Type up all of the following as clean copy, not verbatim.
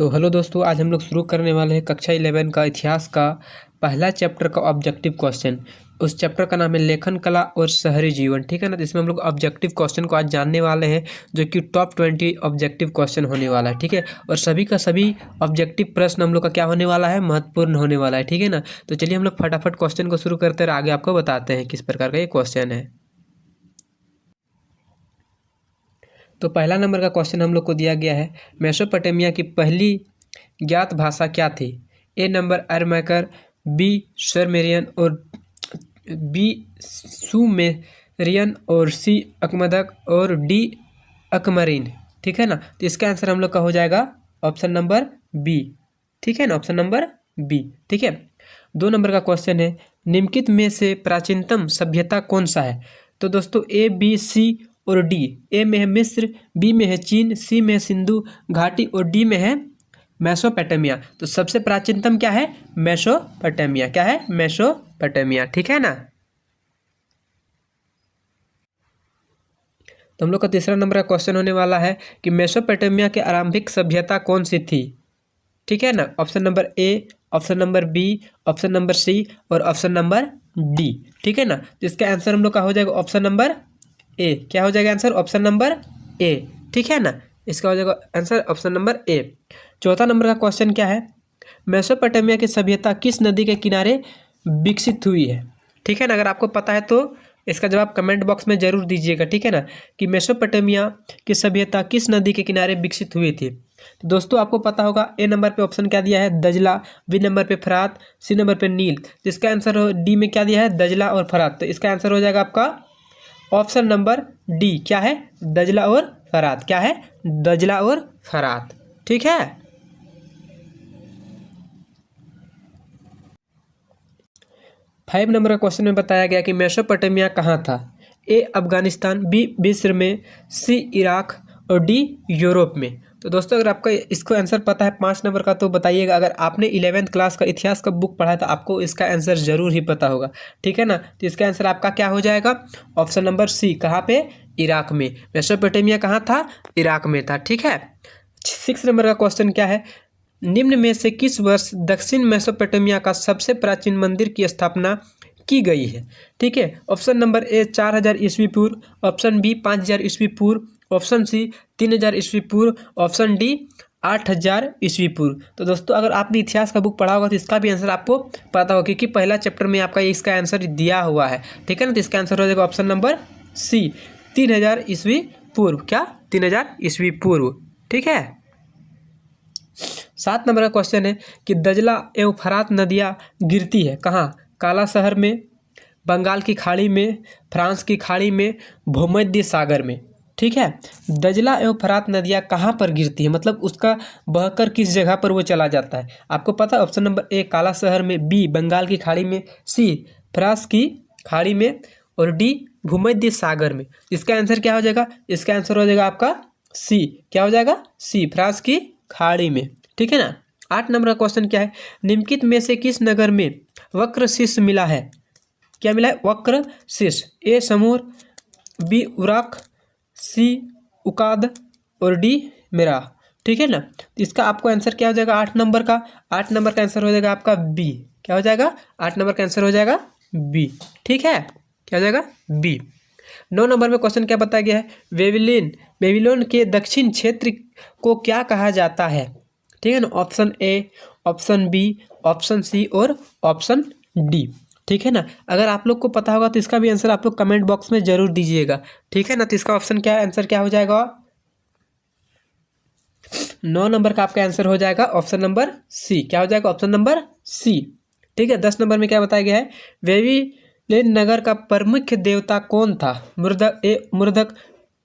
तो हेलो दोस्तों, आज हम लोग शुरू करने वाले हैं कक्षा 11 का इतिहास का पहला चैप्टर का ऑब्जेक्टिव क्वेश्चन। उस चैप्टर का नाम है लेखन कला और शहरी जीवन। ठीक है ना। तो इसमें हम लोग ऑब्जेक्टिव क्वेश्चन को आज जानने वाले हैं, जो कि टॉप 20 ऑब्जेक्टिव क्वेश्चन होने वाला है। ठीक है। और सभी का सभी ऑब्जेक्टिव प्रश्न हम लोग का क्या होने वाला है, महत्वपूर्ण होने वाला है। ठीक है ना। तो चलिए हम लोग फटाफट क्वेश्चन को शुरू करते हैं और आगे आपको बताते हैं किस प्रकार का ये क्वेश्चन है। तो पहला नंबर का क्वेश्चन हम लोग को दिया गया है, मेसोपोटामिया की पहली ज्ञात भाषा क्या थी? ए नंबर अरमैकर, बी सुमेरियन और बी सुमेरियन और सी अकमदक और डी अकमरीन। ठीक है ना। तो इसका आंसर हम लोग का हो जाएगा ऑप्शन नंबर बी। ठीक है ना, ऑप्शन नंबर बी। ठीक है। 2 नंबर का क्वेश्चन है, निम्नलिखित में से प्राचीनतम सभ्यता कौन सा है? तो दोस्तों ए बी सी और डी। ए में है मिस्र, बी में है चीन, सी में है सिंधु घाटी और डी में है मेसोपोटामिया। तो सबसे प्राचीनतम क्या है? मेसोपोटामिया। क्या है? मेसोपोटामिया। ठीक है ना। तो हम लोग का तीसरा नंबर का क्वेश्चन होने वाला है कि मेसोपोटामिया की आरंभिक सभ्यता कौन सी थी? ठीक है ना। Option number A, option number B, option number C और ऑप्शन नंबर डी। ठीक है ना। तो इसका आंसर हम लोग का हो जाएगा ऑप्शन नंबर ए। क्या हो जाएगा आंसर? ऑप्शन नंबर ए। ठीक है ना। इसका हो जाएगा आंसर ऑप्शन नंबर ए। चौथा नंबर का क्वेश्चन क्या है, मेसोपोटामिया की सभ्यता किस नदी के किनारे विकसित हुई है? ठीक है ना। अगर आपको पता है तो इसका जवाब कमेंट बॉक्स में जरूर दीजिएगा। ठीक है ना, कि मेसोपोटामिया की सभ्यता किस नदी के किनारे विकसित हुई थी? तो दोस्तों आपको पता होगा, ए नंबर पे ऑप्शन क्या दिया है? दजला, बी नंबर पे फरात, सी नंबर पे नील। तो इसका आंसर डी में क्या दिया है? दजला और फरात। तो इसका आंसर हो जाएगा आपका ऑप्शन नंबर डी। क्या है? दजला और फरात। क्या है? दजला और फरात। ठीक है। 5 नंबर का क्वेश्चन में बताया गया कि मेसोपोटामिया कहाँ था? ए अफगानिस्तान, बी मिस्र में, सी इराक और डी यूरोप में। तो दोस्तों अगर आपका इसको आंसर पता है 5 नंबर का तो बताइएगा। अगर आपने 11th क्लास का इतिहास का बुक पढ़ा है तो आपको इसका आंसर जरूर ही पता होगा। ठीक है ना। तो इसका आंसर आपका क्या हो जाएगा? Option number C. कहाँ पे? इराक में। मेसोपोटामिया कहाँ था? इराक में था। ठीक है। 6 नंबर का क्वेश्चन क्या है, निम्न में से किस वर्ष दक्षिण मेसोपोटामिया का सबसे प्राचीन मंदिर की स्थापना की गई है? ठीक है। ऑप्शन नंबर ए 4000 ईस्वी पूर्व, ऑप्शन बी 5000 ईस्वी पूर्व, ऑप्शन सी 3000 ईस्वी पूर्व, ऑप्शन डी 8000 ईस्वी पूर्व। तो दोस्तों अगर आपने इतिहास का बुक पढ़ा होगा तो इसका भी आंसर आपको पता होगा, क्योंकि पहला चैप्टर में आपका इसका आंसर दिया हुआ है। ठीक है ना। तो इसका आंसर हो जाएगा ऑप्शन नंबर सी, 3000 ईस्वी पूर्व। क्या? 3000 ईस्वी पूर्व। ठीक है। 7 नंबर का क्वेश्चन है कि दजला एवं फरात नदियाँ गिरती है कहाँ? काला शहर में, बंगाल की खाड़ी में, फ्रांस की खाड़ी में, भूमध्य सागर में। ठीक है। दजला एवं फरात नदियाँ कहाँ पर गिरती है, मतलब उसका बहकर किस जगह पर वो चला जाता है? आपको पता है? ऑप्शन नंबर ए काला शहर में, बी बंगाल की खाड़ी में, सी फ्रांस की खाड़ी में और डी भूमध्य सागर में। इसका आंसर क्या हो जाएगा? इसका आंसर हो जाएगा आपका सी। क्या हो जाएगा? सी, फ्रांस की खाड़ी में। ठीक है ना। 8 नंबर का क्वेश्चन क्या है, निम्नलिखित में से किस नगर में वक्र शीर्ष मिला है? क्या मिला है? वक्र शीर्ष। ए समूर, बी उराक, सी उकाद और डी मेरा। ठीक है ना। तो इसका आपको आंसर क्या हो जाएगा 8 नंबर का? 8 नंबर का आंसर हो जाएगा आपका बी। क्या हो जाएगा? 8 नंबर का आंसर हो जाएगा बी। ठीक है। क्या हो जाएगा? बी। 9 नंबर में क्वेश्चन क्या बताया गया है, बेबीलोन के दक्षिण क्षेत्र को क्या कहा जाता है? ठीक है ना। Option A, option B, option C और ऑप्शन डी। ठीक है ना। अगर आप लोग को पता होगा तो इसका भी आंसर आप लोग कमेंट बॉक्स में जरूर दीजिएगा। ठीक है ना। तो इसका ऑप्शन क्या है, आंसर क्या हो जाएगा? 9 नंबर का आपका आंसर हो जाएगा ऑप्शन नंबर सी। क्या हो जाएगा? Option number C. ठीक है। 10 नंबर में क्या बताया गया है, बेबीलोन नगर का प्रमुख देवता कौन था? मुर्दक, ए मुर्दक,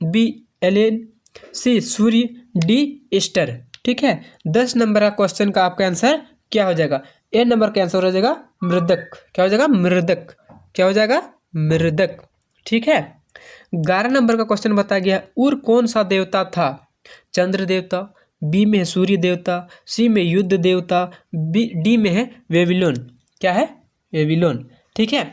बी एलेन, सी सूर्य, डी ईस्टर। ठीक है। 10 नंबर का क्वेश्चन का आपका आंसर क्या हो जाएगा? ए नंबर का आंसर हो जाएगा मृदक। क्या हो जाएगा? मृदक। क्या हो जाएगा? मृदक। ठीक है। 11 नंबर का क्वेश्चन बताया गया, उर कौन सा देवता था? चंद्र देवता, बी में है सूर्य देवता, सी में युद्ध देवता, बी डी में है वेबिलोन। क्या है? वेबिलोन। ठीक है।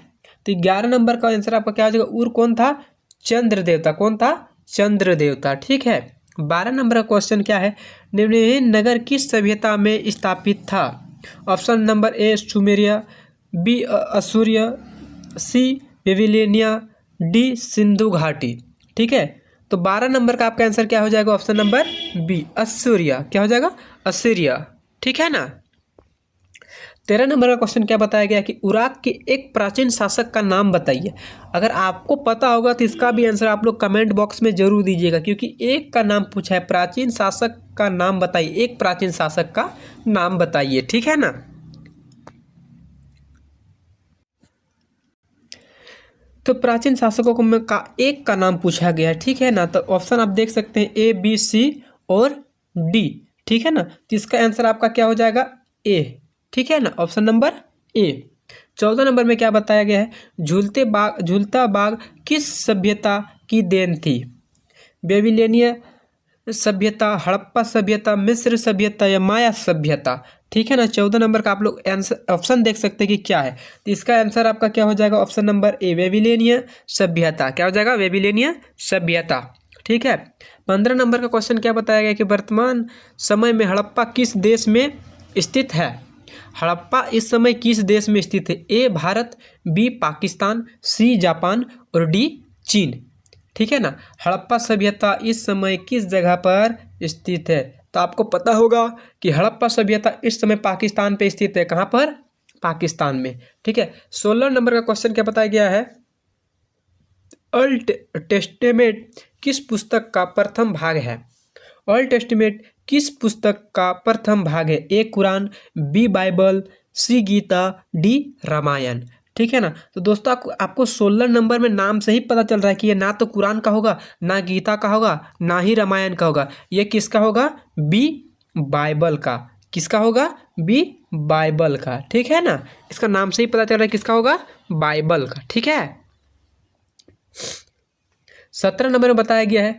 तो 11 नंबर का आंसर आपका क्या हो जाएगा? उर कौन था? चंद्र देवता। कौन था? चंद्र देवता। ठीक है। 12 नंबर का क्वेश्चन क्या है, निम्नलिखित नगर किस सभ्यता में स्थापित था? Option number A Sumeria, B Assyria, C Babylonia, D Sindhu घाटी। ठीक है, तो 12 नंबर का आपका आंसर क्या हो जाएगा? Option number B Assyria. क्या हो जाएगा? असीरिया। ठीक है ना। 13 नंबर का क्वेश्चन क्या बताया गया कि इराक के एक प्राचीन शासक का नाम बताइए। अगर आपको पता होगा तो इसका भी आंसर आप लोग कमेंट बॉक्स में जरूर दीजिएगा, क्योंकि एक का नाम पूछा है, प्राचीन शासक का नाम बताइए, एक प्राचीन शासक का नाम बताइए। ठीक है ना। तो प्राचीन शासकों को एक का नाम पूछा गया है। ठीक है ना, तो ऑप्शन आप देख सकते हैं ए बी सी और डी। ठीक है ना, तो इसका आंसर आपका क्या हो जाएगा? ए। ठीक है ना, ऑप्शन नंबर ए। 14 नंबर में क्या बताया गया है? झूलता बाग किस सभ्यता की देन थी? बेबीलोनिया सभ्यता, हड़प्पा सभ्यता, मिस्र सभ्यता या माया सभ्यता। ठीक है ना। 14 नंबर का आप लोग आंसर ऑप्शन देख सकते हैं कि क्या है, तो इसका आंसर आपका क्या हो जाएगा? ऑप्शन नंबर ए बेबीलोनिया सभ्यता। क्या हो जाएगा? बेबीलोनिया सभ्यता। ठीक है। 15 नंबर का क्वेश्चन क्या बताया गया कि वर्तमान समय में हड़प्पा किस देश में स्थित है? हड़प्पा इस समय किस देश में स्थित है? A Bharat, B Pakistan, C Japan और डी चीन। ठीक है ना। हड़प्पा सभ्यता इस समय किस जगह पर स्थित है? तो आपको पता होगा कि हड़प्पा सभ्यता इस समय पाकिस्तान पे स्थित है। कहाँ पर? पाकिस्तान में। ठीक है। 16 नंबर का क्वेश्चन क्या बताया गया है? ओल्ड टेस्टेमेंट किस पुस्तक का प्रथम भाग है? ओल्ड टेस्टेमेंट किस पुस्तक का प्रथम भाग है? ए कुरान, बी बाइबल, सी गीता, डी रामायण। ठीक है ना। तो दोस्तों आपको 16 नंबर में नाम से ही पता चल रहा है कि ये ना तो कुरान का होगा, ना गीता का होगा, ना ही रामायण का होगा। ये किसका होगा? बी बाइबल का। किसका होगा? बी बाइबल का। ठीक है ना, इसका नाम से ही पता चल रहा है किसका होगा? बाइबल का। ठीक है। 17 नंबर में बताया गया है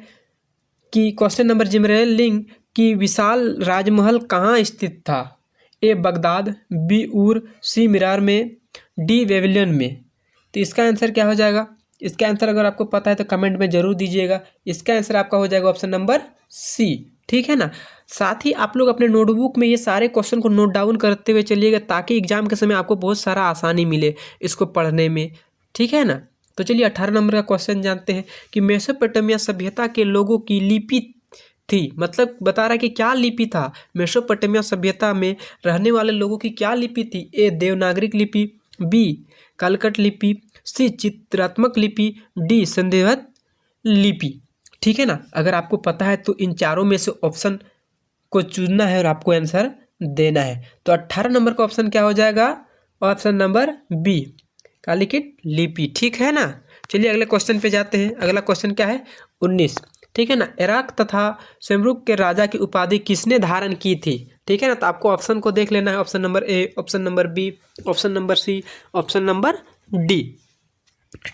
कि क्वेश्चन नंबर जिब्राइल की विशाल राजमहल कहाँ स्थित था? ए बगदाद, बी ऊर, सी मिरार में, डी बेबीलोन में। तो इसका आंसर क्या हो जाएगा? इसका आंसर अगर आपको पता है तो कमेंट में जरूर दीजिएगा। इसका आंसर आपका हो जाएगा ऑप्शन नंबर सी। ठीक है ना। साथ ही आप लोग अपने नोटबुक में ये सारे क्वेश्चन को नोट डाउन करते हुए चलिएगा, ताकि एग्जाम के समय आपको बहुत सारा आसानी मिले इसको पढ़ने में। ठीक है ना। तो चलिए 18 नंबर का क्वेश्चन जानते हैं कि मेसोपोटामिया सभ्यता के लोगों की लिपि थी, मतलब बता रहा है कि क्या लिपि था? मेसोपोटामिया सभ्यता में रहने वाले लोगों की क्या लिपि थी? ए देवनागरिक लिपि, बी कालकट लिपि, सी चित्रात्मक लिपि, डी संदेहत लिपि। ठीक है ना। अगर आपको पता है तो इन चारों में से ऑप्शन को चुनना है और आपको आंसर देना है। तो 18 नंबर का ऑप्शन क्या हो जाएगा? ऑप्शन नंबर बी कालिकट लिपि। ठीक है ना। चलिए अगले क्वेश्चन पे जाते हैं। अगला क्वेश्चन क्या है? 19। ठीक है ना। इराक तथा शमरूक के राजा की उपाधि किसने धारण की थी? ठीक है ना। तो आपको ऑप्शन को देख लेना है। Option number A, option number B, option number C, option number D.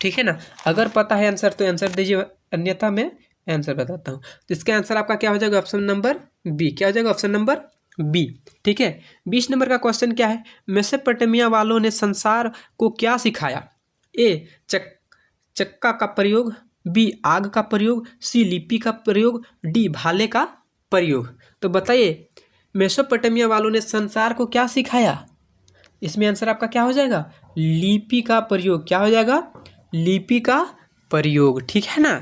ठीक है ना। अगर पता है आंसर तो आंसर दीजिए, अन्यथा मैं आंसर बताता हूँ। तो इसका आंसर आपका क्या हो जाएगा? Option number B. क्या हो जाएगा? Option number B. ठीक है। 20 नंबर का क्वेश्चन क्या है? मेसोपोटामिया वालों ने संसार को क्या सिखाया? ए चक्का का प्रयोग, बी आग का प्रयोग, सी लिपि का प्रयोग, डी भाले का प्रयोग। तो बताइए मेसोपोटामिया वालों ने संसार को क्या सिखाया? इसमें आंसर आपका क्या हो जाएगा? लिपि का प्रयोग। क्या हो जाएगा? लिपि का प्रयोग। ठीक है ना।